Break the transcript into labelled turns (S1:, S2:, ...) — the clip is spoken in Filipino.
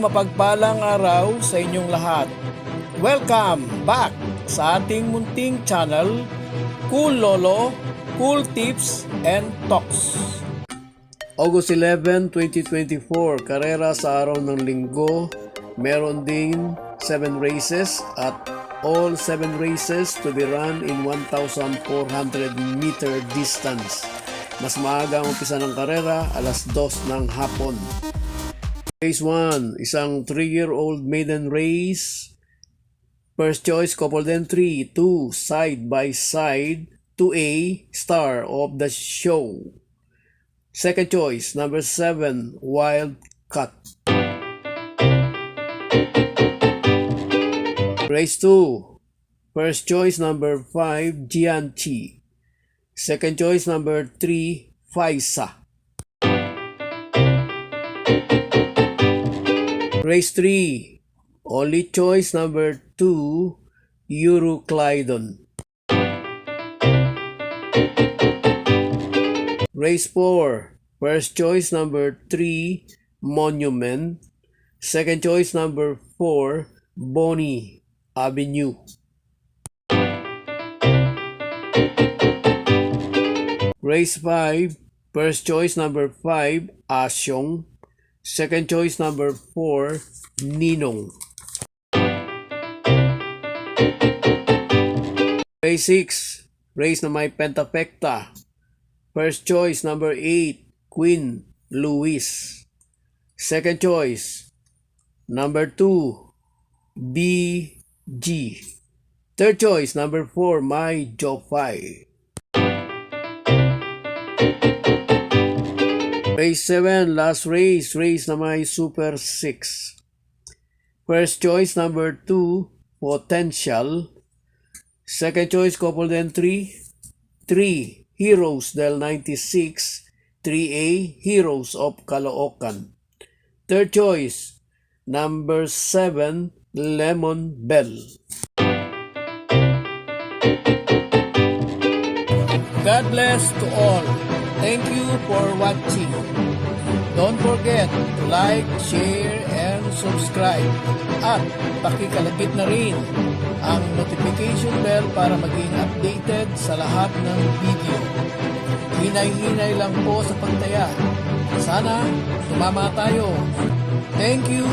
S1: mapagpalang araw sa inyong lahat. Welcome back sa ating munting channel, Cool Lolo, Cool Tips and Talks. August 11, 2024, karera sa araw ng linggo. Meron din 7 races at all 7 races to be run in 1,400 meter distance. Mas maaga ang umpisa ng karera, alas 2 ng hapon. Race 1, isang 3-year-old maiden race. First choice, coupled entry, 2, side by side, 2A, star of the show. Second choice, number 7, wild cut. Race 2, first choice, number 5, Gianchi. Second choice, number 3, Faisa. Race 3, only choice number 2, Euroclydon. Race 4, first choice number 3, Monument. Second choice number 4, Bonnie Avenue. Race 5, first choice number 5, Asyong. Second choice number 4, Ninong. Race 6, race na may pentafecta. First choice number 8, Queen Louis. Second choice number 2, BG. Third choice number 4, My Jofai. Race 7, last race na may Super 6. First choice number 2, Potential. Second choice, coupled entry, 3, Heroes del 96, 3A, Heroes of Caloocan. Third choice, number 7, Lemon Bell. God bless to all. Thank you for watching. Don't forget to like, share, and subscribe. At pakikalagit na rin ang notification bell para maging updated sa lahat ng video. Hinay-hinay lang po sa pagtaya. Sana tumama tayo. Thank you!